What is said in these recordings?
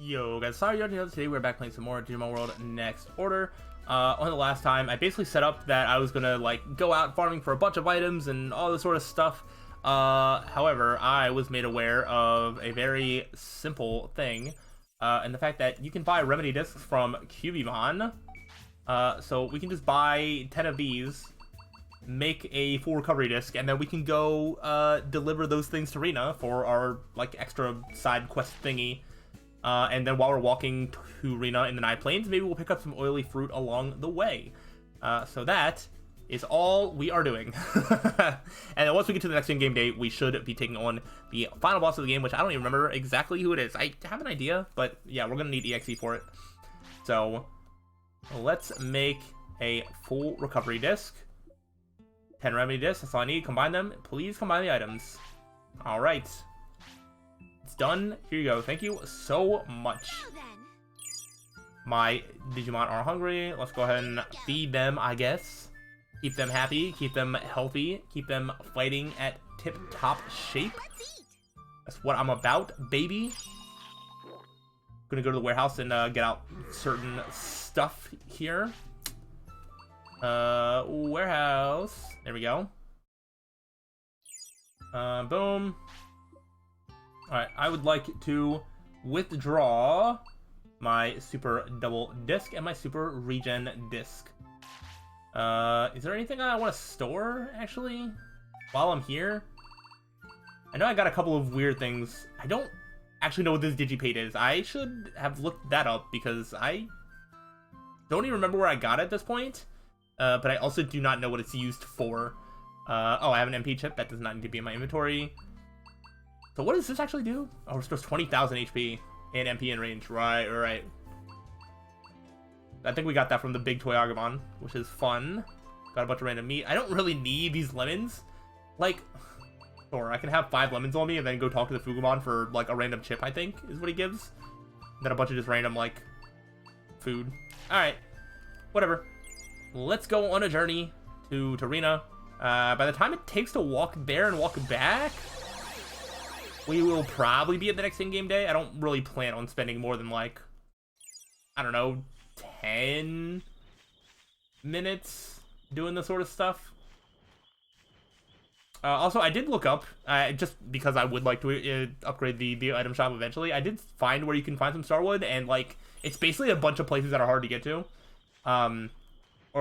Yo guys, sorry today we're back playing some more Digimon World Next Order. On the last time, I basically set up that I was gonna like go out farming for a bunch of items and all this sort of stuff. However, I was made aware of a very simple thing, and the fact that you can buy remedy discs from Cubimon. So we can just buy 10 of these, make a full recovery disc, and then we can go deliver those things to Rena for our like extra side quest thingy. And then while we're walking to Rena in the Nine Plains, maybe we'll pick up some oily fruit along the way. So that is all we are doing. And then once we get to the next in-game day, we should be taking on the final boss of the game, which I don't even remember exactly who it is. I have an idea, but yeah, we're going to need EXE for it. So let's make a full recovery disc. 10 remedy discs, that's all I need. Combine them. Please combine the items. All right. It's done. Here you go. Thank you so much. My Digimon are hungry. Let's go ahead and feed them, I guess. Keep them happy. Keep them healthy. Keep them fighting at tip-top shape. That's what I'm about, baby. Gonna go to the warehouse and get out certain stuff here. Warehouse. There we go. Boom. Alright, I would like to withdraw my super double disc and my super regen disc. Is there anything I want to store, actually, while I'm here? I know I got a couple of weird things. I don't actually know what this Digipate is. I should have looked that up because I don't even remember where I got it at this point. But I also do not know what it's used for. Oh, I have an MP chip. That does not need to be in my inventory. So what does this actually do? Oh, restores 20,000 HP in MP in range. Right. I think we got that from the big toy Agumon, which is fun. Got a bunch of random meat. I don't really need these lemons. Like, sure, I can have 5 lemons on me and then go talk to the Fugumon for like a random chip, I think, is what he gives. And then a bunch of just random, like, food. Alright. Whatever. Let's go on a journey to Rena. By the time it takes to walk there and walk back, we will probably be at the next in-game day. I don't really plan on spending more than, like, I don't know, 10 minutes doing this sort of stuff. Also, I did look up, just because I would like to upgrade the item shop eventually. I did find where you can find some Starwood, and, like, it's basically a bunch of places that are hard to get to. Or,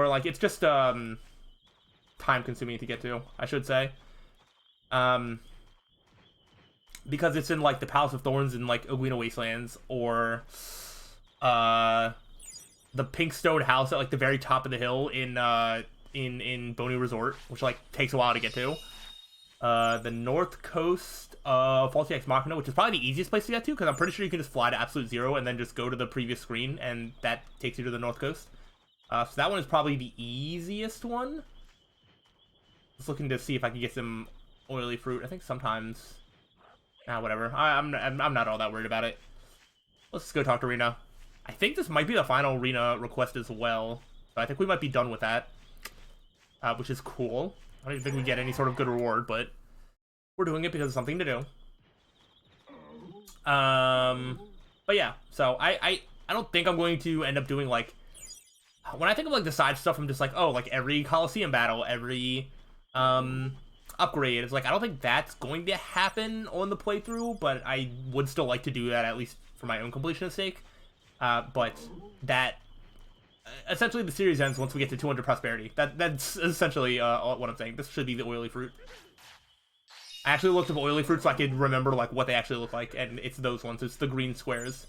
like, it's just, time-consuming to get to, I should say. Because it's in, like, the Palace of Thorns in, like, Oguina Wastelands, or, the Pink Stone House at, like, the very top of the hill in Bony Resort, which, like, takes a while to get to. The North Coast of Faulty Ex Machina, which is probably the easiest place to get to, because I'm pretty sure you can just fly to Absolute Zero and then just go to the previous screen, and that takes you to the North Coast. So that one is probably the easiest one. Just looking to see if I can get some oily fruit. I think sometimes... whatever. I'm not all that worried about it. Let's just go talk to Rena. I think this might be the final Rena request as well. So I think we might be done with that. Which is cool. I don't even think we get any sort of good reward, but we're doing it because it's something to do. But yeah, so I don't think I'm going to end up doing, like... When I think of, like, the side stuff, I'm just like, oh, like, every Coliseum battle, every... upgrade. It's like, I don't think that's going to happen on the playthrough, but I would still like to do that, at least for my own completion's sake. But that essentially the series ends once we get to 200 prosperity. That's essentially what I'm saying. This should be the oily fruit. I actually looked up oily fruit so I could remember like what they actually look like, and it's those ones. It's the green squares.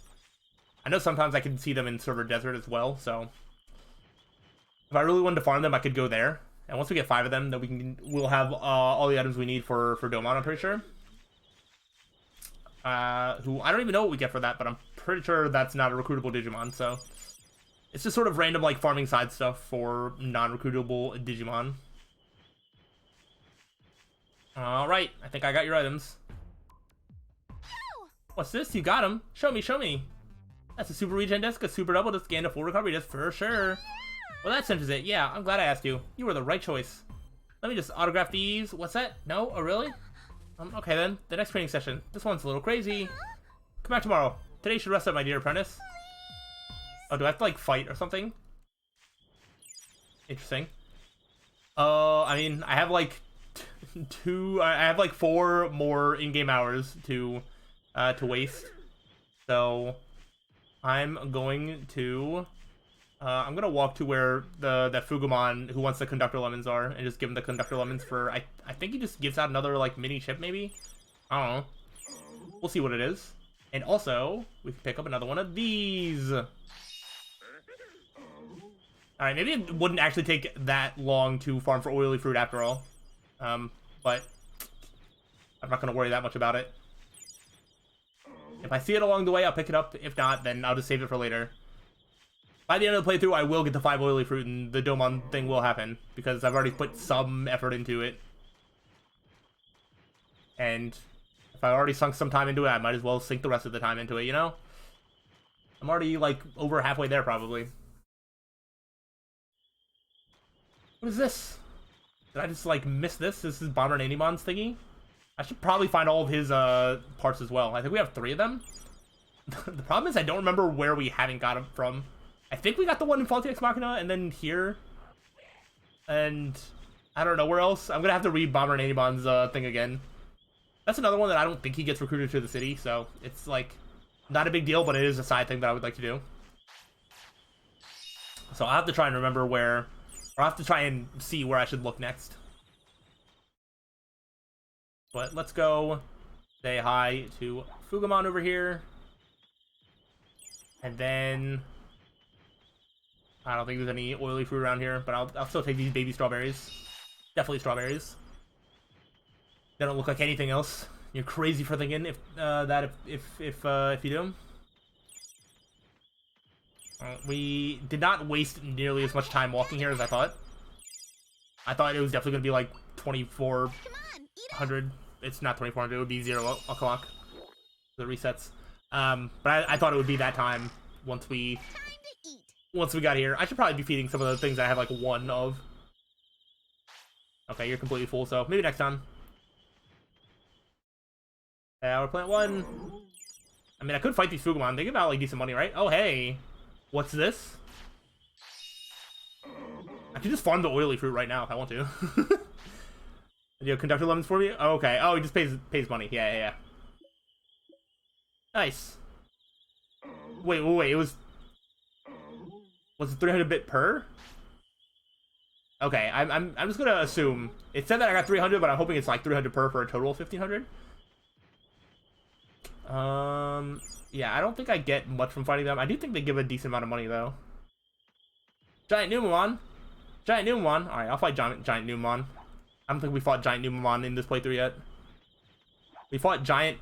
I know sometimes I can see them in Server Desert as well, so if I really wanted to farm them, I could go there. And once we get 5 of them, then we'll have all the items we need for Domon, I'm pretty sure. Who, I don't even know what we get for that, but I'm pretty sure that's not a recruitable Digimon, so... It's just sort of random, like, farming side stuff for non-recruitable Digimon. Alright, I think I got your items. What's this? You got them? Show me. That's a super regen disc, a super double disc, and a full recovery disc for sure. Well, that cinches it. Yeah, I'm glad I asked you. You were the right choice. Let me just autograph these. What's that? No? Oh, really? Okay, then. The next training session. This one's a little crazy. Come back tomorrow. Today should rest up, my dear apprentice. Oh, do I have to, like, fight or something? Interesting. I mean, I have, like, I have, like, 4 more in-game hours to waste. So, I'm going to walk to where that Fugumon who wants the conductor lemons are, and just give him the conductor lemons for, I think he just gives out another, like, mini chip, maybe? I don't know. We'll see what it is. And also, we can pick up another one of these. Alright, maybe it wouldn't actually take that long to farm for oily fruit after all. But I'm not going to worry that much about it. If I see it along the way, I'll pick it up. If not, then I'll just save it for later. By the end of the playthrough, I will get the 5 oily fruit, and the Domon thing will happen, because I've already put some effort into it. And if I already sunk some time into it, I might as well sink the rest of the time into it, you know? I'm already, like, over halfway there, probably. What is this? Did I just, like, miss this? This is Bomber and Animon's thingy? I should probably find all of his, parts as well. I think we have 3 of them. The problem is I don't remember where we haven't got them from. I think we got the one in Faulty Ex Machina, and then here. And I don't know where else. I'm gonna have to read Bomber and Animon's, thing again. That's another one that I don't think he gets recruited to the city, so it's, like, not a big deal, but it is a side thing that I would like to do. So I'll have to try and remember where... I'll have to try and see where I should look next. But let's go say hi to Fugumon over here. And then... I don't think there's any oily fruit around here, but I'll still take these baby strawberries. Definitely strawberries. They don't look like anything else. You're crazy for thinking if you do. We did not waste nearly as much time walking here as I thought. I thought it was definitely going to be like 2400. It's not 2400, it would be 0 o'clock. The resets. But I thought it would be that time once we got here. I should probably be feeding some of the things I have like 1 of. Okay, you're completely full, so maybe next time. We're plant 1. I mean, I could fight these Fugumon. They give out like decent money, right? Oh, hey. What's this? I can just farm the oily fruit right now if I want to. Do you have conductor lemons for me? Oh, okay. Oh, he just pays money. Yeah. Nice. Wait. It was it 300 bit per? Okay, I'm just gonna assume it said that I got 300, but I'm hoping it's like 300 per for a total of 1500. Yeah, I don't think I get much from fighting them. I do think they give a decent amount of money, though. Giant Numemon! Giant Numemon! Alright, I'll fight Giant Numemon. I don't think we fought Giant Numemon in this playthrough yet. We fought Giant,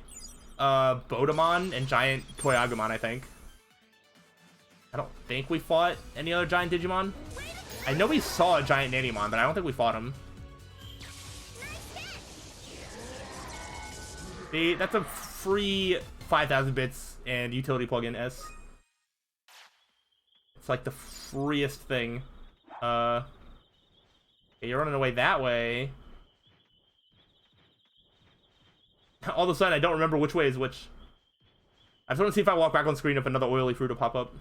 Bodamon and Giant Toyagumon, I think. I don't think we fought any other Giant Digimon. I know we saw a Giant Nanimon, but I don't think we fought him. See, that's a free 5,000 bits and utility plugin S. It's like the freest thing. Okay, you're running away that way. All of a sudden, I don't remember which way is which. I just want to see if I walk back on screen if another oily fruit will pop up.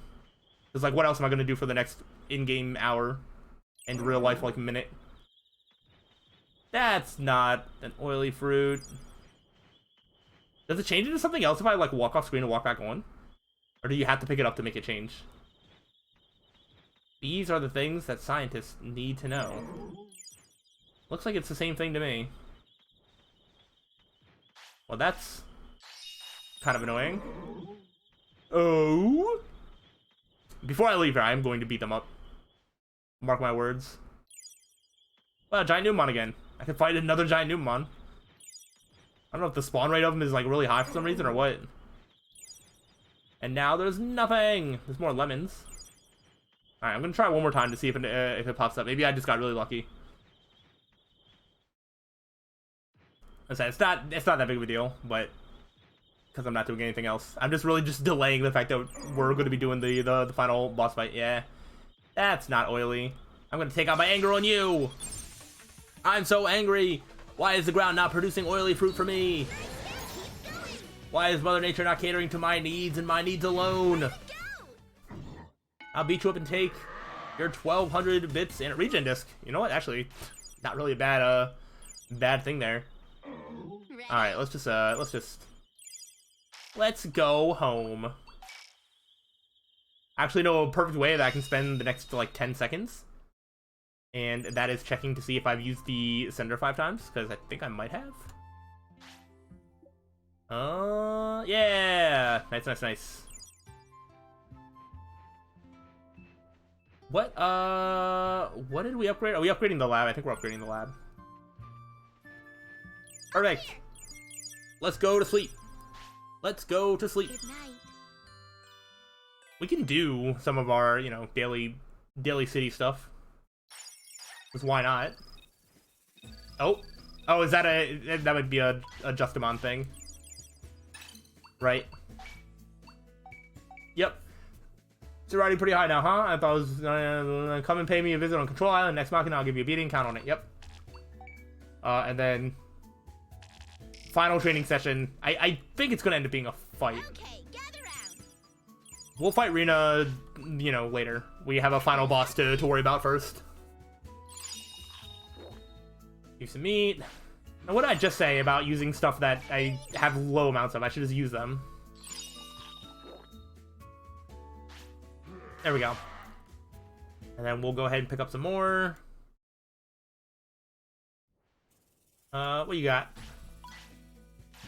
Because, like, what else am I going to do for the next in-game hour? And real life, like, minute? That's not an oily fruit. Does it change into something else if I, like, walk off screen and walk back on? Or do you have to pick it up to make it change? These are the things that scientists need to know. Looks like it's the same thing to me. Well, that's kind of annoying. Oh! Before I leave here, I am going to beat them up. Mark my words. Well, Giant Numemon again. I can fight another Giant Numemon. I don't know if the spawn rate of them is like really high for some reason or what. And now there's nothing. There's more lemons. All right, I'm gonna try one more time to see if it pops up. Maybe I just got really lucky. I said it's not that big of a deal, but because I'm not doing anything else, I'm just really just delaying the fact that we're going to be doing the final boss fight. Yeah, that's not oily. I'm gonna take out my anger on you. I'm so angry. Why is the ground not producing oily fruit for me? Why is Mother Nature not catering to my needs and my needs alone? I'll beat you up and take your 1200 bits and a regen disc. You know what? Actually, not really a bad thing there. All right, let's go home. I actually know a perfect way that I can spend the next like 10 seconds, and that is checking to see if I've used the sender 5 times, because I think I might have. Yeah, nice. What did we upgrade? Are we upgrading the lab? I think we're upgrading the lab. Perfect. Let's go to sleep. Let's go to sleep. Good night. We can do some of our, you know, daily city stuff. Because why not? Oh, is that that would be a Justimon thing, right? Yep. It's already pretty high now, huh? I thought it was gonna come and pay me a visit on Control Island. Next month, and I'll give you a beating. Count on it. Yep. And then final training session. I think it's gonna end up being a fight. Okay, gather round. We'll fight Rena, you know, later. We have a final boss to worry about first. Use some meat. Now, what did I just say about using stuff that I have low amounts of? I should just use them. There we go. And then we'll go ahead and pick up some more. What you got?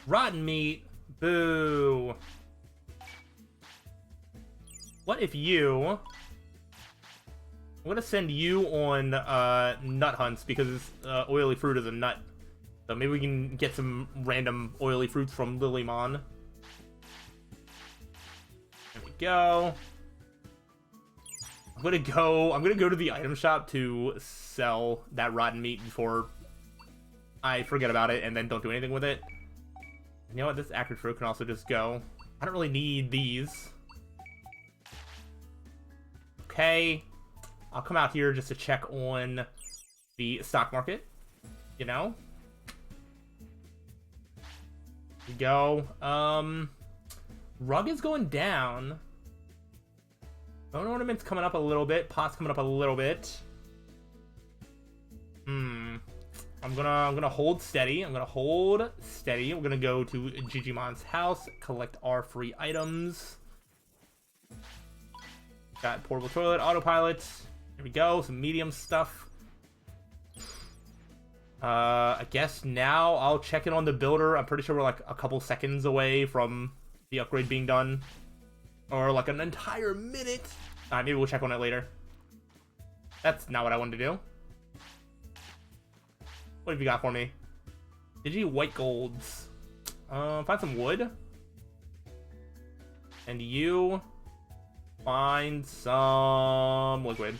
Rotten meat. Boo. What if you... I'm gonna send you on nut hunts because oily fruit is a nut. So maybe we can get some random oily fruits from Lilymon. There we go. I'm gonna go to the item shop to sell that rotten meat before I forget about it and then don't do anything with it. You know what? This acrid fruit can also just go. I don't really need these. Okay. I'll come out here just to check on the stock market. You know? Here we go. Rug is going down. Bone ornament's coming up a little bit. Pot's coming up a little bit. I'm gonna hold steady. We're gonna go to Digimon's house, collect our free items. Got portable toilet, autopilot. Here we go, some medium stuff. I guess now I'll check in on the builder. I'm pretty sure we're like a couple seconds away from the upgrade being done. Or like an entire minute. Maybe we'll check on it later. That's not what I wanted to do. What have you got for me? Digi white golds. Find some wood. And you find some liquid.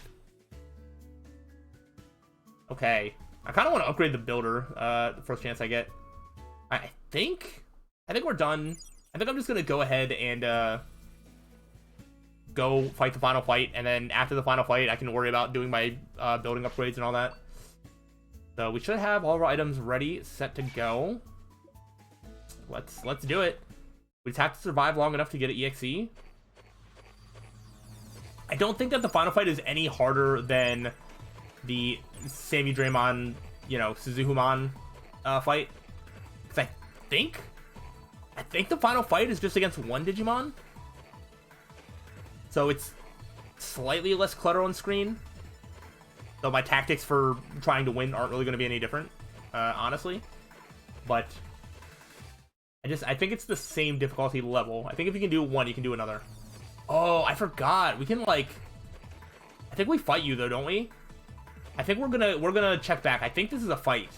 Okay. I kind of want to upgrade the builder the first chance I get. I think we're done. I think I'm just gonna go ahead and go fight the final fight, and then after the final fight I can worry about doing my building upgrades and all that. So we should have all of our items ready, set to go. Let's do it. We just have to survive long enough to get an EXE. I don't think that the final fight is any harder than the Sammy Draymond, you know, Suzuhumon fight. Because I think the final fight is just against one Digimon. So it's slightly less clutter on screen. So my tactics for trying to win aren't really going to be any different, honestly. But I think it's the same difficulty level. I think if you can do one, you can do another. Oh, I forgot. We can like... I think we fight you though, don't we? I think we're gonna check back. I think this is a fight.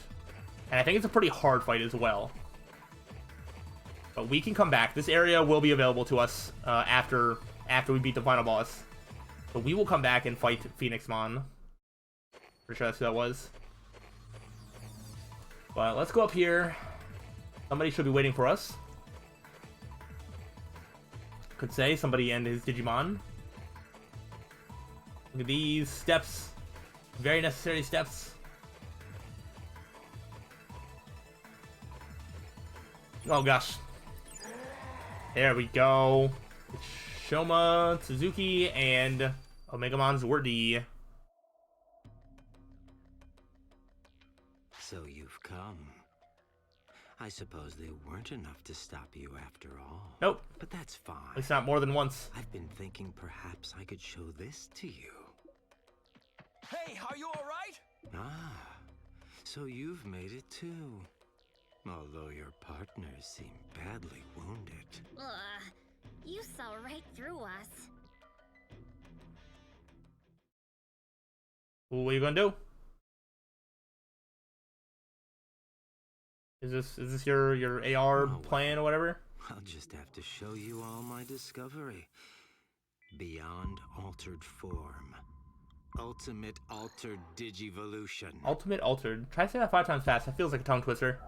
And I think it's a pretty hard fight as well. But we can come back. This area will be available to us after we beat the final boss. But we will come back and fight Phoenixmon. Pretty sure that's who that was. But let's go up here. Somebody should be waiting for us. Could say somebody and his Digimon. Look at these steps. Very necessary steps. Oh gosh. There we go. Shoma, Suzuki, and Omegamon Zword D. So you've come. I suppose they weren't enough to stop you after all. Nope. But that's fine. At least not more than once. I've been thinking perhaps I could show this to you. Hey, are you alright? Ah, so you've made it too. Although your partners seem badly wounded. Ugh, you saw right through us. What are you gonna do? Is this your AR plan or whatever? I'll just have to show you all my discovery. Beyond altered form. Ultimate altered digivolution. Ultimate altered. Try to say that 5 times fast. That feels like a tongue twister.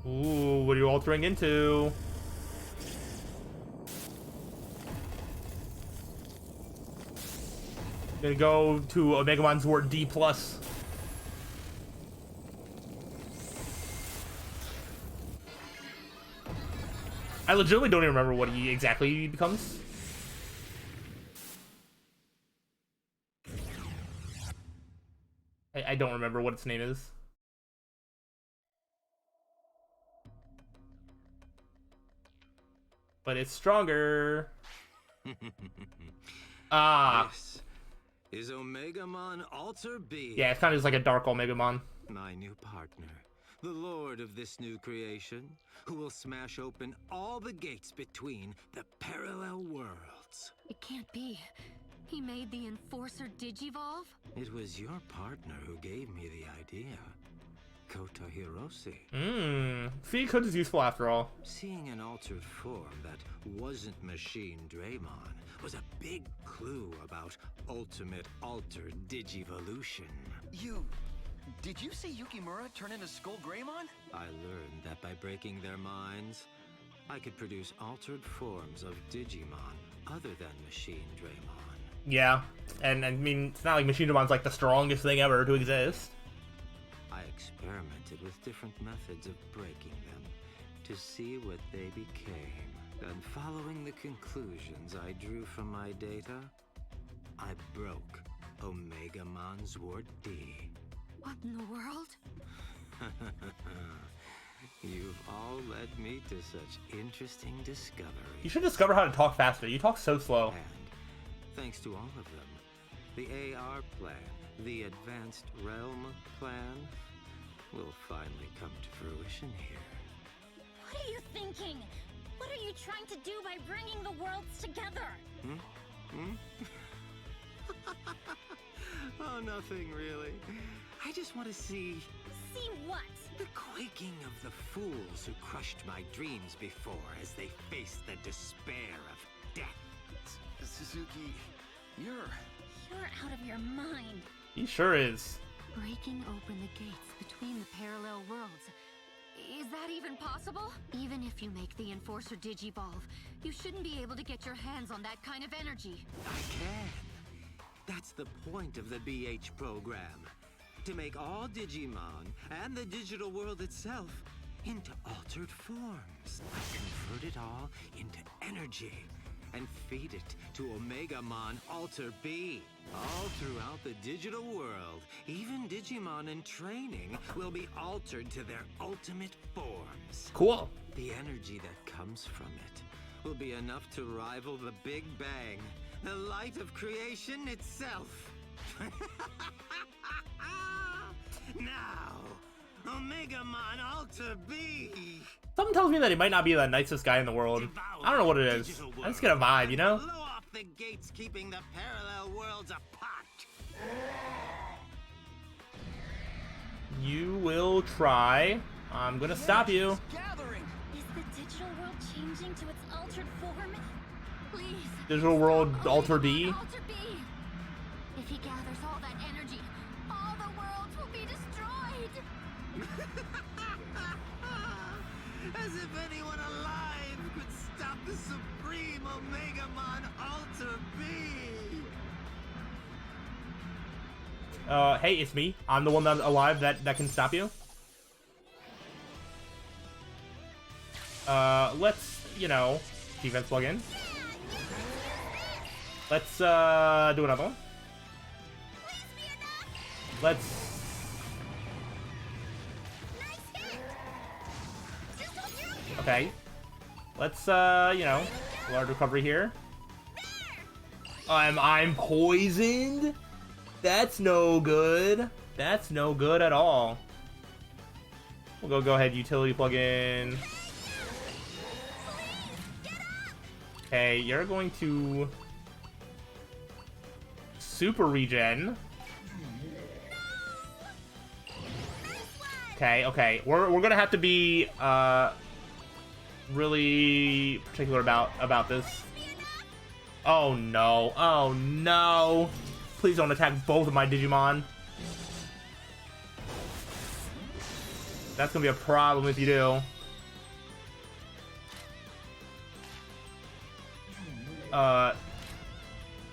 Ooh, what are you altering into? Gonna go to Omegamon Zword D+. I legitimately don't even remember what he exactly becomes. I don't remember what its name is. But it's stronger. Ah. This is Omegamon Alter B. Yeah, it's kind of just like a dark Omegamon. My new partner, the lord of this new creation, who will smash open all the gates between the parallel worlds. It can't be. He made the Enforcer Digivolve? It was your partner who gave me the idea. Kota Hiroshi. See, Kota is useful after all. Seeing an altered form that wasn't Machine Draymon was a big clue about ultimate altered digivolution. Did you see Yukimura turn into Skull Greymon? I learned that by breaking their minds, I could produce altered forms of Digimon other than Machine Draymon. Yeah, and I mean, it's not like Machine Dramon's like the strongest thing ever to exist. I experimented with different methods of breaking them to see what they became. And following the conclusions I drew from my data, I broke Omegamon Zword D. What in the world? You've all led me to such interesting discoveries. You should discover how to talk faster. You talk so slow. And thanks to all of them, the AR plan, the Advanced Realm plan, will finally come to fruition here. What are you thinking? What are you trying to do by bringing the worlds together? Oh, nothing really. I just want to see See what? the quaking of the fools who crushed my dreams before as they faced the despair of death. Suzuki, you're out of your mind. He sure is. Breaking open the gates between the parallel worlds. Is that even possible? Even if you make the Enforcer Digivolve, you shouldn't be able to get your hands on that kind of energy. I can. That's the point of the BH program. To make all Digimon and the digital world itself into altered forms. I convert it all into energy and feed it to Omegamon Alter B. All throughout the digital world, even Digimon in training will be altered to their ultimate forms. Cool. The energy that comes from it will be enough to rival the Big Bang, the light of creation itself. Now, Omegamon Alter B. Something tells me that he might not be the nicest guy in the world. I don't know what it is. I just get a vibe, you know? Blow off the gates keeping the parallel worlds apart. You will try. I'm gonna stop you. gathering. Is the digital world changing to its altered form? Please. Digital world Alter B. Alter B. If he gathers all that energy, all the worlds will be destroyed. As if anyone alive could stop the supreme Omegamon Alter B. hey, it's me. I'm the one that's alive that can stop you. Let's, you know, defense plug in. Let's, do another one. Let's... Okay. Let's, you know, large recovery here. I'm poisoned? That's no good. That's no good at all. We'll go ahead, utility plug in. Okay, you're going to... super regen. Okay. We're gonna have to be, really particular about this. Oh no. Please don't attack both of my Digimon. That's gonna be a problem if you do.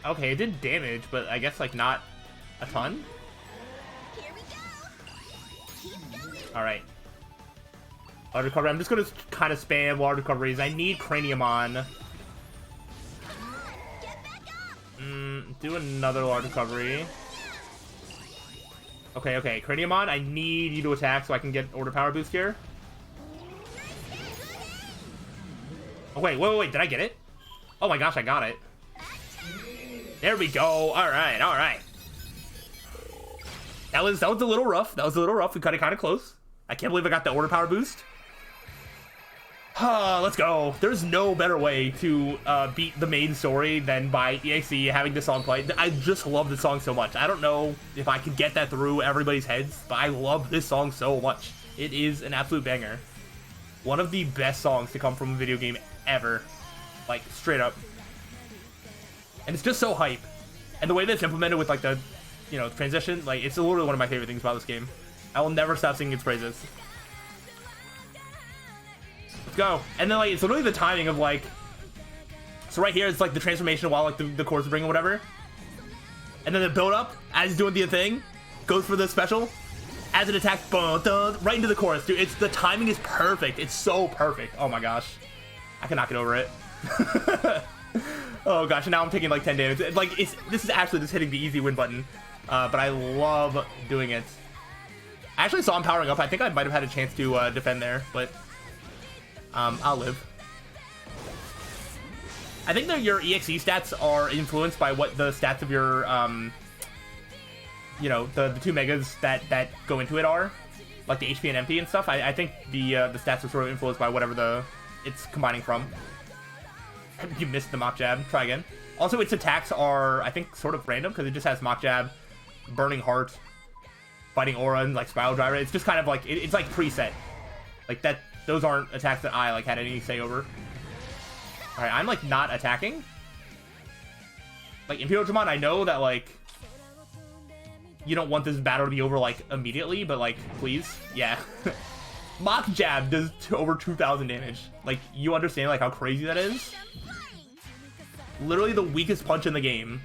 Okay, it did damage, but I guess, like, not a ton? Alright. Large recovery. I'm just gonna kind of spam large recoveries. I need Craniumon. Do another large recovery. Okay. Craniumon, I need you to attack so I can get order power boost here. Oh, wait. Did I get it? Oh my gosh, I got it. There we go. Alright. That was a little rough. We cut it kind of close. I can't believe I got the order power boost. Let's go. There's no better way to beat the main story than by EXE having this song play. I just love this song so much. I don't know if I can get that through everybody's heads, but I love this song so much. It is an absolute banger. One of the best songs to come from a video game ever. Like, straight up. And it's just so hype. And the way that's implemented with, like, the, you know, transition, like, it's literally one of my favorite things about this game. I will never stop singing its praises. Let's go. And then, like, it's literally the timing of, like... So right here, it's, like, the transformation while, like, the chorus is bringing whatever. And then the build-up, as he's doing the thing, goes for the special. As it attacks, boom, right into the chorus, dude. It's, the timing is perfect. It's so perfect. Oh, my gosh. I cannot get over it. Oh, gosh. And now I'm taking, like, 10 damage. Like, this is actually just hitting the easy win button. But I love doing it. I actually saw him powering up. I think I might have had a chance to defend there, but... I'll live. I think that your EXE stats are influenced by what the stats of your, you know, the two megas that go into it are. Like the HP and MP and stuff. I think the stats are sort of influenced by whatever it's combining from. You missed the Mach Jab. Try again. Also, its attacks are, I think, sort of random, because it just has Mach Jab, Burning Heart, Fighting Aura, and, like, Spiral Driver. It's just kind of like, it's like preset. Like, those aren't attacks that I, like, had any say over. Alright, I'm, like, not attacking. Like, Imperial Digimon, I know that, like, you don't want this battle to be over, like, immediately, but, like, please. Yeah. Mach Jab does over 2,000 damage. Like, you understand, like, how crazy that is? Literally the weakest punch in the game.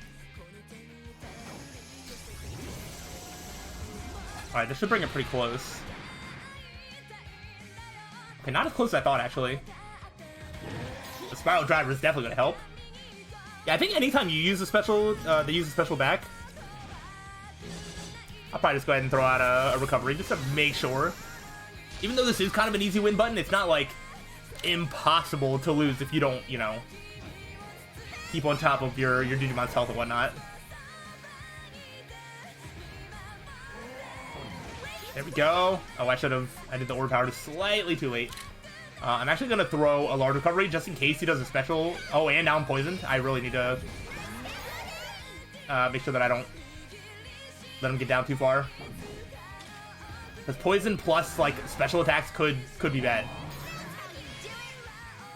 Alright, this should bring it pretty close. Okay, not as close as I thought, actually. The Spiral Driver is definitely going to help. Yeah, I think anytime you use a special, they use a special back. I'll probably just go ahead and throw out a recovery, just to make sure. Even though this is kind of an easy win button, it's not, like, impossible to lose if you don't, you know, keep on top of your Digimon's health and whatnot. There we go. Oh, I did the order power just slightly too late. I'm actually going to throw a large recovery just in case he does a special. Oh, and now I'm poisoned. I really need to make sure that I don't let him get down too far. Because poison plus, like, special attacks could be bad.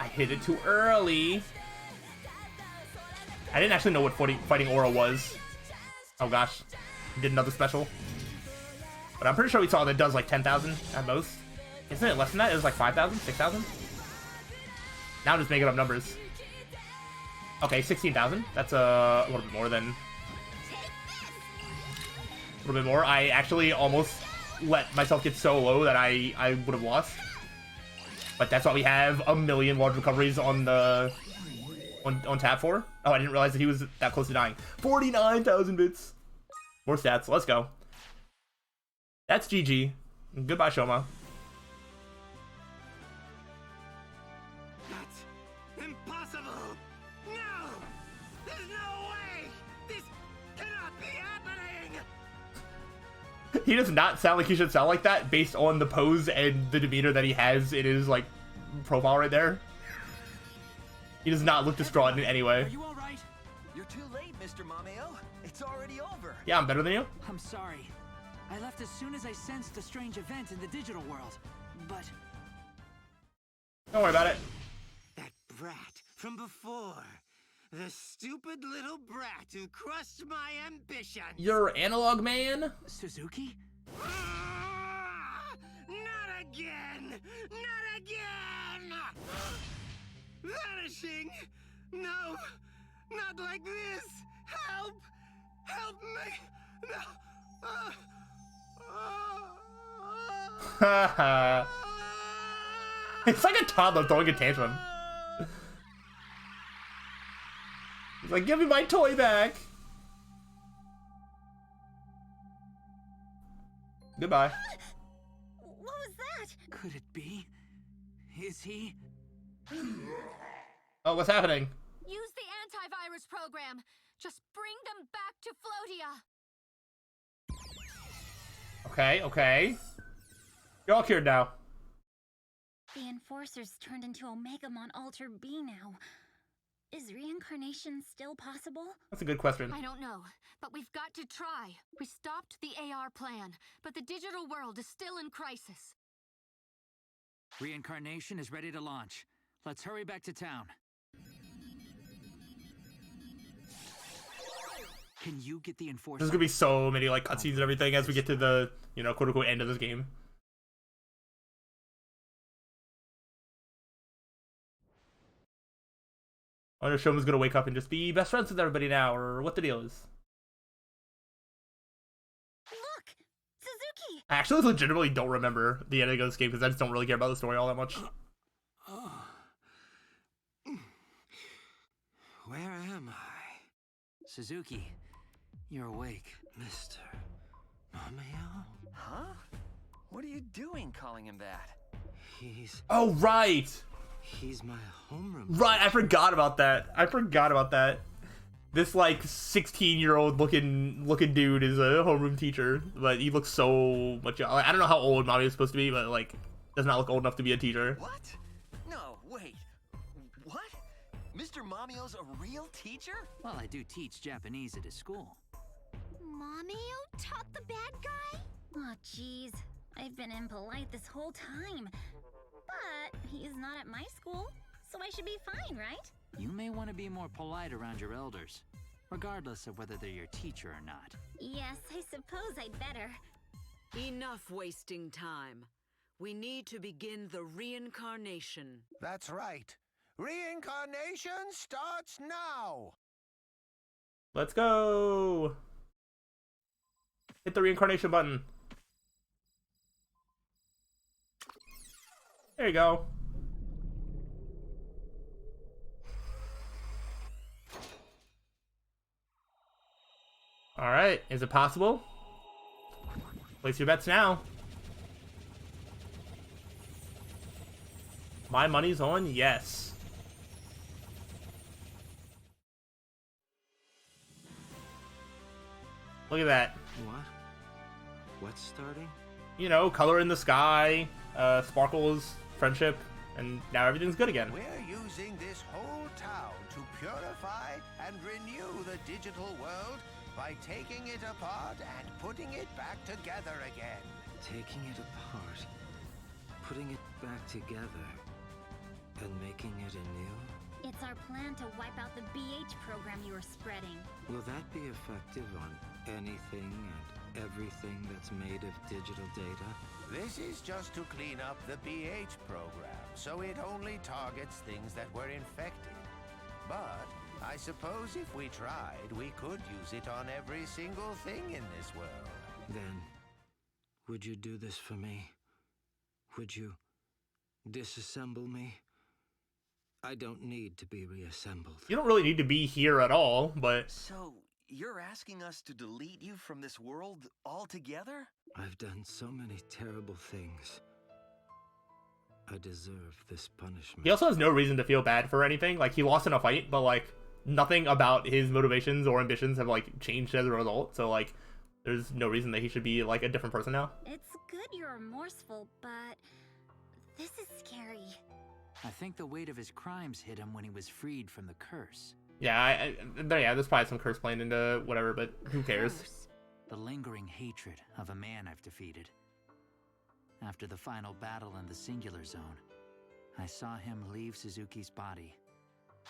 I hit it too early. I didn't actually know what Fighting Aura was. Oh, gosh. Did another special. But I'm pretty sure we saw that it does, like, 10,000 at most. Isn't it less than that? It was, like, 5,000? 6,000? Now I'm just making up numbers. Okay, 16,000. That's a little bit more than... little bit more. I actually almost let myself get so low that I would have lost. But that's why we have a million large recoveries on the on tap for. Oh, I didn't realize that he was that close to dying. 49,000 bits. More stats. Let's go. That's GG. Goodbye, Shoma. That's impossible! No! There's no way! This cannot be happening! He does not sound like he should sound like that based on the pose and the demeanor that he has in his, like, profile right there. He does not look distraught in any way. Are you all right? You're too late, Mr. Mameo. It's already over. Yeah, I'm better than you. I'm sorry. I left as soon as I sensed a strange event in the digital world. But Don't worry about it. That brat from before. The stupid little brat who crushed my ambition. You're analog man? Suzuki? Not again! Not again! Vanishing! No! Not like this! Help! Help me! No! Haha. It's like a toddler throwing a tantrum. He's like, give me my toy back. Goodbye. What was that? Could it be? Is he? Oh, what's happening? Use the antivirus program. Just bring them back to Floatia. Okay, okay. You're all cured now. The Enforcer's turned into Omegamon Alter B now. Is reincarnation still possible? That's a good question. I don't know, but we've got to try. We stopped the AR plan, but the digital world is still in crisis. Reincarnation is ready to launch. Let's hurry back to town. Can you get the enforcer? There's gonna be so many like cutscenes and everything as we get to the, you know, quote unquote end of this game. I wonder if Shoma's gonna wake up and just be best friends with everybody now, or what the deal is. Look! Suzuki! I actually legitimately don't remember the ending of this game because I just don't really care about the story all that much. Where am I? Suzuki, you're awake. Mr. Mameo? Huh? What are you doing calling him that? Oh, right! He's my homeroom. Right, I forgot about that. I forgot about that. This, like, 16-year-old looking dude is a homeroom teacher, but he looks so much... I don't know how old Mommy is supposed to be, but, like, does not look old enough to be a teacher. What? No, wait. What? Mr. Mameo's a real teacher? Well, I do teach Japanese at his school. Mameo taught the bad guy? Oh, jeez. I've been impolite this whole time. But he's not at my school, so I should be fine, right? You may want to be more polite around your elders, regardless of whether they're your teacher or not. Yes, I suppose I'd better. Enough wasting time. We need to begin the reincarnation. That's right. Reincarnation starts now! Let's go! Hit the reincarnation button. There you go. Alright, is it possible? Place your bets now. My money's on yes. Look at that. What? What's starting? You know, color in the sky, sparkles, friendship, and now everything's good again. We're using this whole town to purify and renew the digital world by taking it apart and putting it back together again. Taking it apart, putting it back together, and making it anew? It's our plan to wipe out the BH program you were spreading. Will that be effective on anything and everything that's made of digital data? This is just to clean up the BH program, so it only targets things that were infected. But I suppose if we tried, we could use it on every single thing in this world. Then, would you do this for me? Would you disassemble me? I don't need to be reassembled. You don't really need to be here at all, but So, you're asking us to delete you from this world altogether? I've done so many terrible things. I deserve this punishment. he also has no reason to feel bad for anything. Like, he lost in a fight, but, like, nothing about his motivations or ambitions have, like, changed as a result. So, like, there's no reason that he should be, like, a different person now. It's good you're remorseful, but this is scary. I think the weight of his crimes hit him when he was freed from the curse. Yeah, there's probably some curse playing into whatever, but who cares? Curse. The lingering hatred of a man I've defeated. After the final battle in the Singular Zone, I saw him leave Suzuki's body.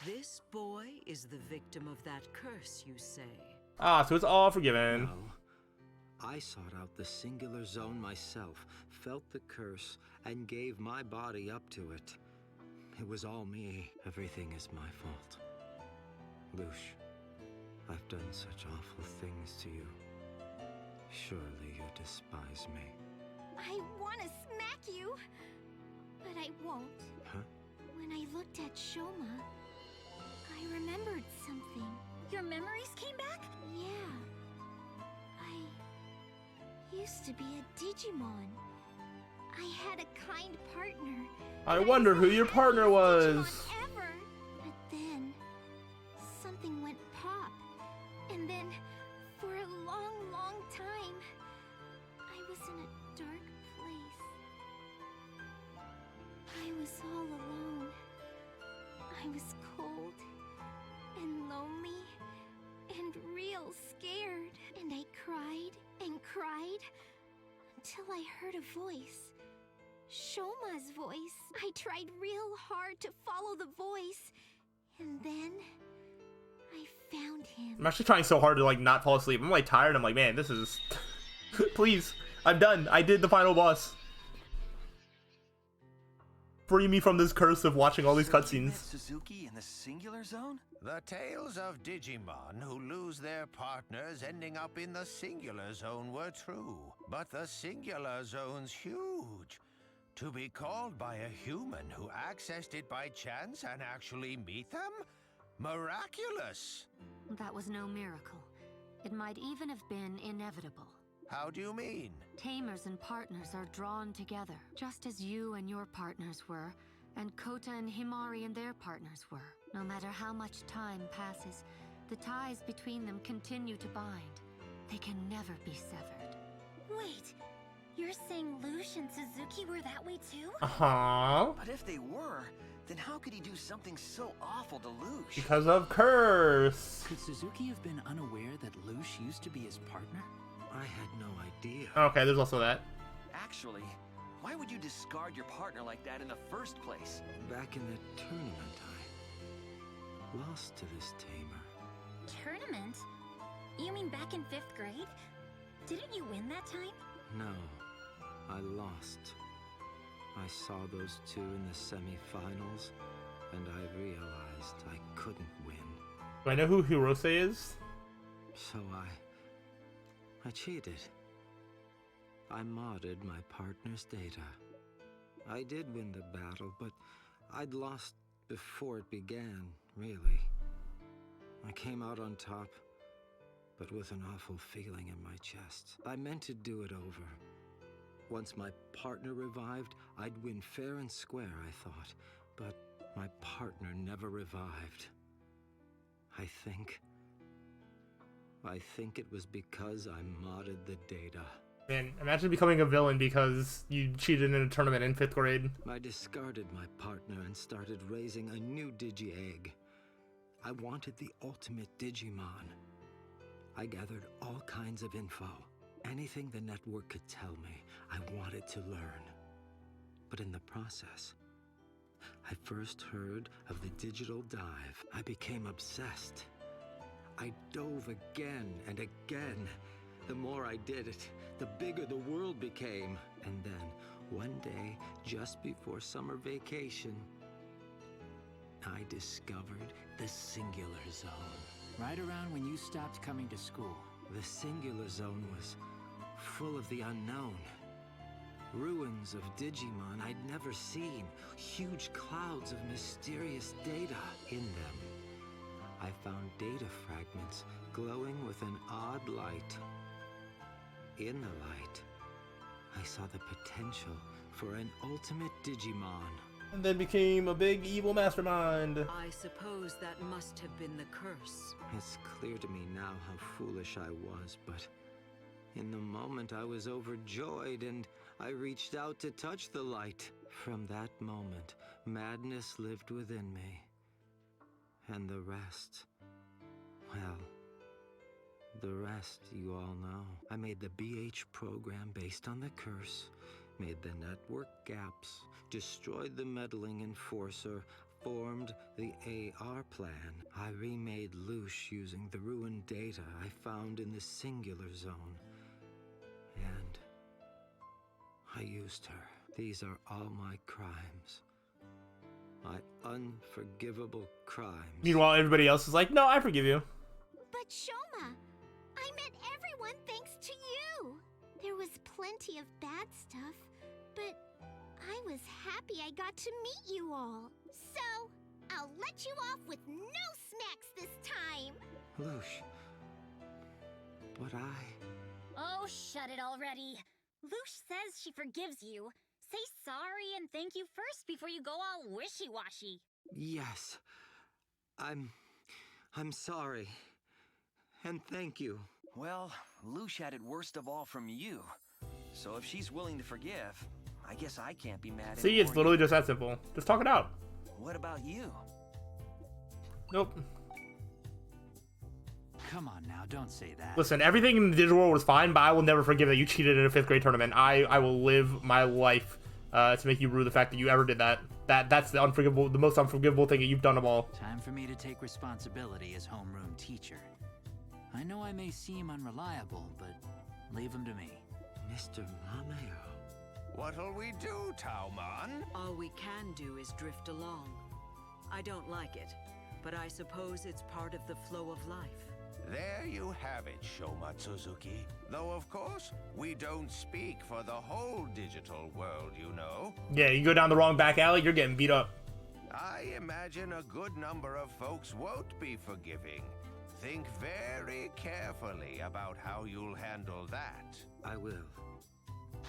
This boy is the victim of that curse, you say? Ah, so it's all forgiven. No. I sought out the Singular Zone myself, felt the curse, and gave my body up to it. It was all me. Everything is my fault. Lush, I've done such awful things to you. Surely you despise me. I want to smack you, but I won't. Huh? When I looked at Shoma, I remembered something. Your memories came back? Yeah. I used to be a Digimon. I had a kind partner. I wonder who your partner was. Digimon ever. But then, something went pop. And then, for a long, long time, I was in a dark place. I was all alone. I was cold and lonely and real scared. And I cried and cried until I heard a voice. Shoma's voice. I tried real hard to follow the voice. And then I found him. I'm actually trying so hard to, like, not fall asleep. I'm, like, tired. I'm like, man, this is... Please, I'm done. I did the final boss. Free me from this curse of watching all these So you cutscenes. met Suzuki in the Singular Zone? The tales of Digimon who lose their partners ending up in the Singular Zone were true. But the Singular Zone's huge. To be called by a human who accessed it by chance and actually meet them? Miraculous! That was no miracle. It might even have been inevitable. How do you mean? Tamers and partners are drawn together, just as you and your partners were, and Kota and Himari and their partners were. No matter how much time passes, the ties between them continue to bind. They can never be severed. Wait, you're saying Lush and Suzuki were that way too? Uh-huh. But if they were, then how could he do something so awful to Lush? Because of curse. Could Suzuki have been unaware that Lush used to be his partner? I had no idea. Okay, there's also that. Actually, why would you discard your partner like that in the first place? Back in the tournament, I lost to this tamer. Tournament? You mean back in 5th grade? Didn't you win that time? No, I lost. I saw those two in the semi-finals, and I realized I couldn't win. Do I know who Hirose is? So I cheated. I modded my partner's data. I did win the battle, but I'd lost before it began, really. I came out on top, but with an awful feeling in my chest. I meant to do it over. Once my partner revived, I'd win fair and square, I thought. But my partner never revived. I think it was because I modded the data. Man, imagine becoming a villain because you cheated in a tournament in 5th grade. I discarded my partner and started raising a new Digi-Egg. I wanted the ultimate Digimon. I gathered all kinds of info. Anything the network could tell me, I wanted to learn. But in the process, I first heard of the digital dive. I became obsessed. I dove again and again. The more I did it, the bigger the world became. And then, one day, just before summer vacation, I discovered the Singular Zone. Right around when you stopped coming to school. The Singular Zone was full of the unknown. Ruins of Digimon I'd never seen, huge clouds of mysterious data in them. I found data fragments glowing with an odd light. In the light, I saw the potential for an ultimate Digimon. And then became a big evil mastermind. I suppose that must have been the curse. It's clear to me now how foolish I was, but in the moment I was overjoyed and I reached out to touch the light. From that moment, madness lived within me. And the rest, well, the rest you all know. I made the BH program based on the curse, made the network gaps, destroyed the meddling enforcer, formed the AR plan. I remade Loosh using the ruined data I found in the Singular Zone. And I used her. These are all my crimes. My unforgivable crimes. Meanwhile, everybody else is like, no, I forgive you. But Shoma, I met everyone thanks to you. There was plenty of bad stuff, but I was happy I got to meet you all. So, I'll let you off with no smacks this time. Loosh. But Oh, shut it already. Loosh says she forgives you. Say sorry and thank you first before you go all wishy-washy. Yes. I'm sorry. And thank you. Well, Loosh had it worst of all from you. So if she's willing to forgive, I guess I can't be mad See, it's anymore literally either. just that simple. Just talk it out. What about you? Nope. Come on now, don't say that. Listen, everything in the digital world was fine, but I will never forgive that you cheated in a 5th grade tournament. I will live my life to make you rue the fact that you ever did that. That's the most unforgivable thing that you've done of all. Time for me to take responsibility as homeroom teacher. I know I may seem unreliable, but leave him to me. Mr. Mameo. What'll we do, Tauman? All we can do is drift along. I don't like it, but I suppose it's part of the flow of life. There you have it, Shoma Tsuzuki. Though, of course, we don't speak for the whole digital world, you know. Yeah, you go down the wrong back alley, you're getting beat up. I imagine a good number of folks won't be forgiving. Think very carefully about how you'll handle that. I will.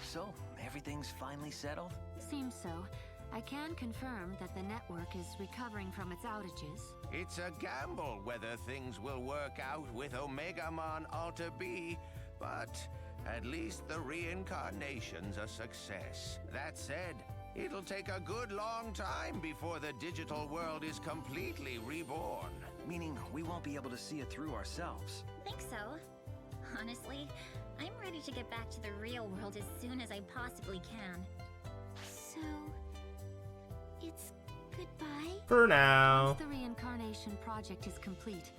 So, everything's finally settled? Seems so. I can confirm that the network is recovering from its outages. It's a gamble whether things will work out with Omegamon Alter B, but at least the reincarnation's a success. That said, it'll take a good long time before the digital world is completely reborn. Meaning we won't be able to see it through ourselves. Think so. Honestly, I'm ready to get back to the real world as soon as I possibly can. So, it's goodbye? For now. Once the reincarnation project is complete,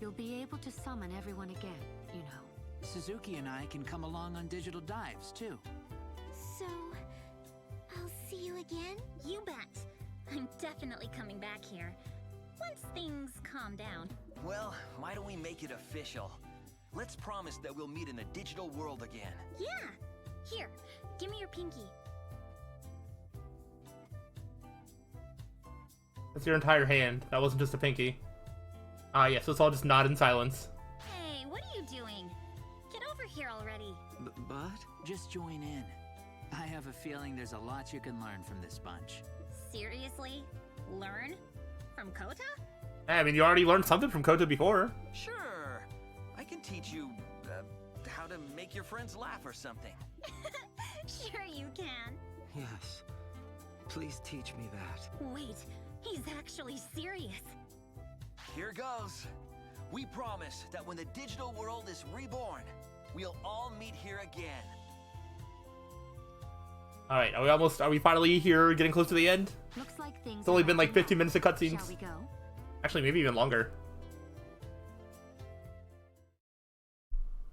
you'll be able to summon everyone again, you know. Suzuki and I can come along on digital dives, too. So, I'll see you again? You bet. I'm definitely coming back here. Once things calm down. Well, why don't we make it official? Let's promise that we'll meet in the digital world again. Yeah! Here, give me your pinky. That's your entire hand. That wasn't just a pinky. Ah, yes, let's all just nod in silence. Hey, what are you doing? Get over here already. But? Just join in. I have a feeling there's a lot you can learn from this bunch. Seriously? Learn? From Kota? I mean, you already learned something from Kota before. Sure. I can teach you, how to make your friends laugh or something. Sure you can. Yes. Please teach me that. Wait, he's actually serious. Here goes. We promise that when the digital world is reborn, we'll all meet here again. Alright, are we finally here, getting close to the end? Looks like things It's only are been like wrapping 15 up. minutes of cutscenes. Shall we go? Actually, maybe even longer.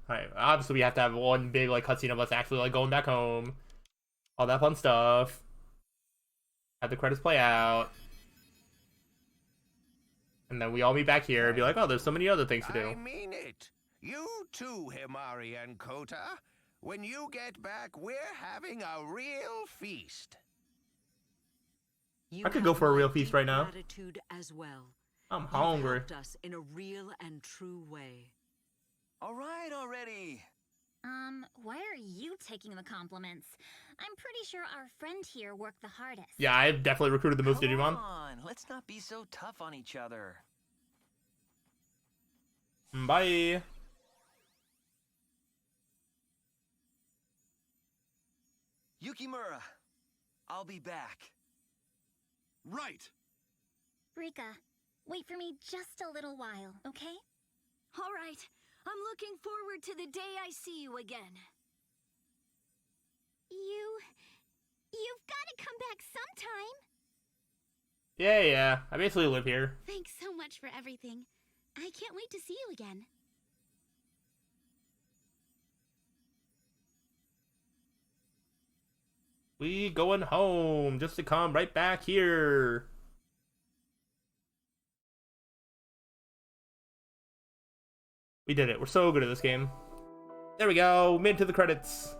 Alright, obviously we have to have one big like cutscene of us actually like going back home. All that fun stuff. Have the credits play out. And then we all meet back here and be like, oh, there's so many other things to do. I mean it. You too, Himari and Kota. When you get back, we're having a real feast. You I could go have for a my real feast deep right now. Gratitude as well. I'm You've hungry. helped us in a real and true way. All right already. Why are you taking the compliments? I'm pretty sure our friend here worked the hardest. Yeah, I've definitely recruited the most Come Digimon. on, let's not be so tough on each other. Bye. Yukimura, I'll be back. Right. Rika, wait for me just a little while, okay? All right. I'm looking forward to the day I see you again. You've got to come back sometime. Yeah. I basically live here. Thanks so much for everything. I can't wait to see you again. We going home just to come right back here. We did it. We're so good at this game. There we go. Made it to the credits.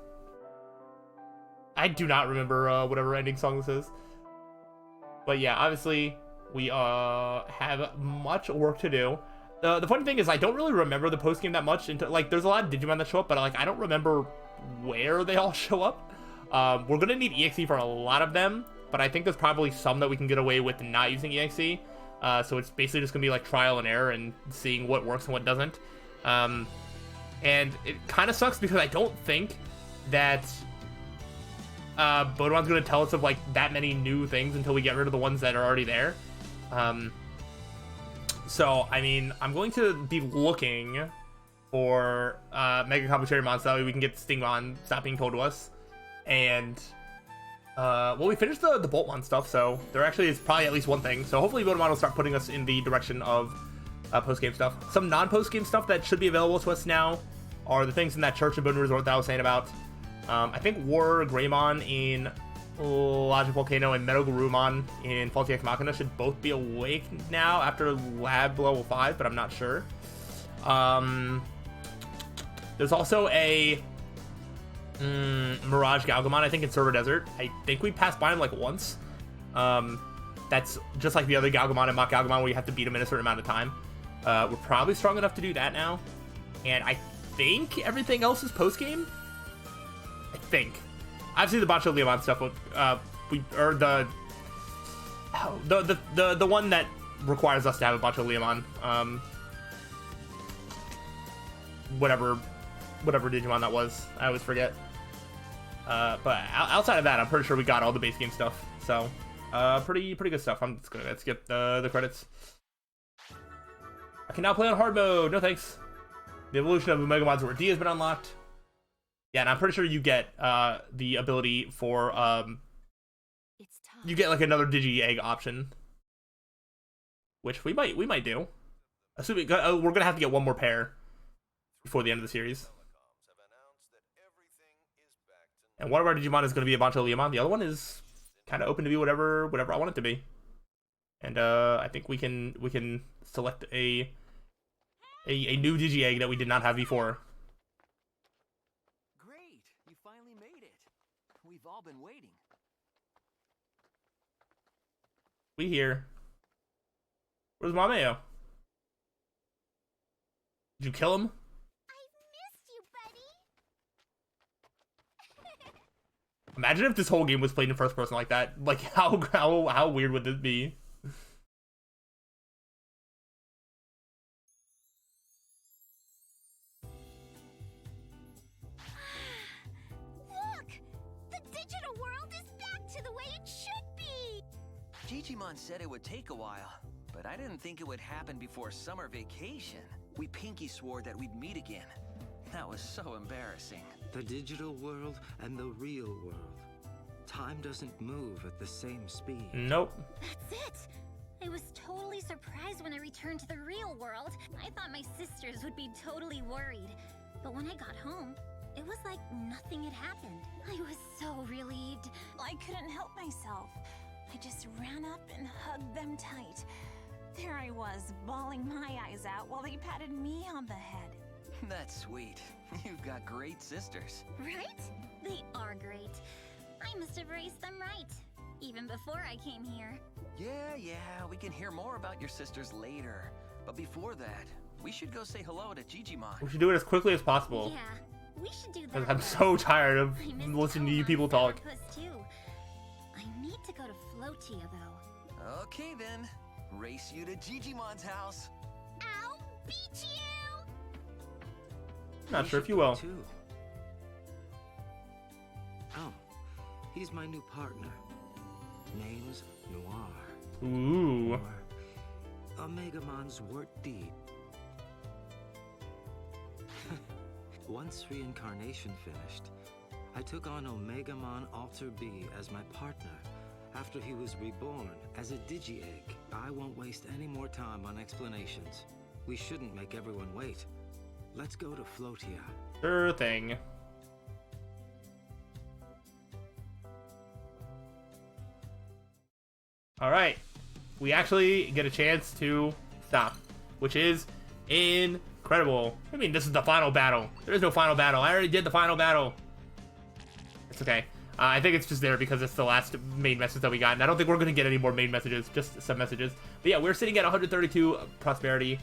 I do not remember whatever ending song this is. But yeah, obviously, we have much work to do. The funny thing is, I don't really remember the post game that much. Like, there's a lot of Digimon that show up, but like, I don't remember where they all show up. We're gonna need EXE for a lot of them, but I think there's probably some that we can get away with not using EXE. So it's basically just gonna be like trial and error and seeing what works and what doesn't. And it kind of sucks because I don't think that Bodemon's gonna tell us of like that many new things until we get rid of the ones that are already there. So I mean, I'm going to be looking for Mega Complicated Monster, that way we can get Stingmon, stop being told to us. And well, we finished the Boltmon stuff, so there actually is probably at least one thing. So hopefully Bodemon will start putting us in the direction of post-game stuff. Some non-post-game stuff that should be available to us now are the things in that Church and Boon Resort that I was saying about. I think War Greymon in Logic Volcano and Metal Garurumon in Faulty Ex Machina should both be awake now after Lab Level 5, but I'm not sure. There's also a Mirage Galgamon, I think, in Server Desert. I think we passed by him like once. That's just like the other Galgamon and Mach Galgamon where you have to beat him in a certain amount of time. We're probably strong enough to do that now. And I think everything else is post-game? I think. Obviously the Bancho Leomon stuff, the one that requires us to have a Bancho Leomon. Whatever Digimon that was. I always forget. But outside of that, I'm pretty sure we got all the base game stuff. So, pretty good stuff. I'm just gonna skip the credits. I can now play on hard mode. No thanks. The evolution of Omega Mod Zord D has been unlocked. Yeah, and I'm pretty sure you get the ability for It's time. you get like another Digi Egg option, which we might do. Assuming we're gonna have to get one more pair before the end of the series. And one of our Digimon is going to be a Bancho Leomon. The other one is kind of open to be whatever I want it to be. And I think we can select a new Digi Egg that we did not have before. Great, you finally made it. We've all been waiting. We here. Where's Mameo? Did you kill him? Imagine if this whole game was played in first person like that. Like, how weird would this be? Look! The digital world is back to the way it should be! Digimon said it would take a while, but I didn't think it would happen before summer vacation. We pinky swore that we'd meet again. That was so embarrassing. The digital world and the real world. Time doesn't move at the same speed. Nope. That's it! I was totally surprised when I returned to the real world. I thought my sisters would be totally worried. But when I got home, it was like nothing had happened. I was so relieved. I couldn't help myself. I just ran up and hugged them tight. There I was, bawling my eyes out while they patted me on the head. That's sweet. You've got great sisters. Right? They are great. I must have raised them right, even before I came here. Yeah, we can hear more about your sisters later. But before that, we should go say hello to Digimon. We should do it as quickly as possible. Yeah, we should do that. Because I'm so tired of listening to you people talk. Too. I need to go to Floatia, though. Okay, then. Race you to Digimon's house. I'll beat you! Not sure if you will. Too. Oh, he's my new partner. Name's Noir. Ooh. Or Omegamon's Wort Deed. Once reincarnation finished, I took on Omegamon Alter B as my partner. After he was reborn as a Digi-Egg, I won't waste any more time on explanations. We shouldn't make everyone wait. Let's go to Floatia. Sure thing. Alright. We actually get a chance to stop, which is incredible. I mean, this is the final battle. There is no final battle. I already did the final battle. It's okay. I think it's just there because it's the last main message that we got, and I don't think we're going to get any more main messages, just some messages. But yeah, we're sitting at 132 prosperity.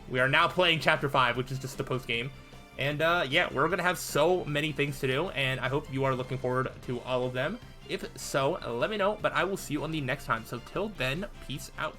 We are now playing Chapter 5, which is just the post-game. And yeah, we're going to have so many things to do, and I hope you are looking forward to all of them. If so, let me know, but I will see you on the next time. So till then, peace out.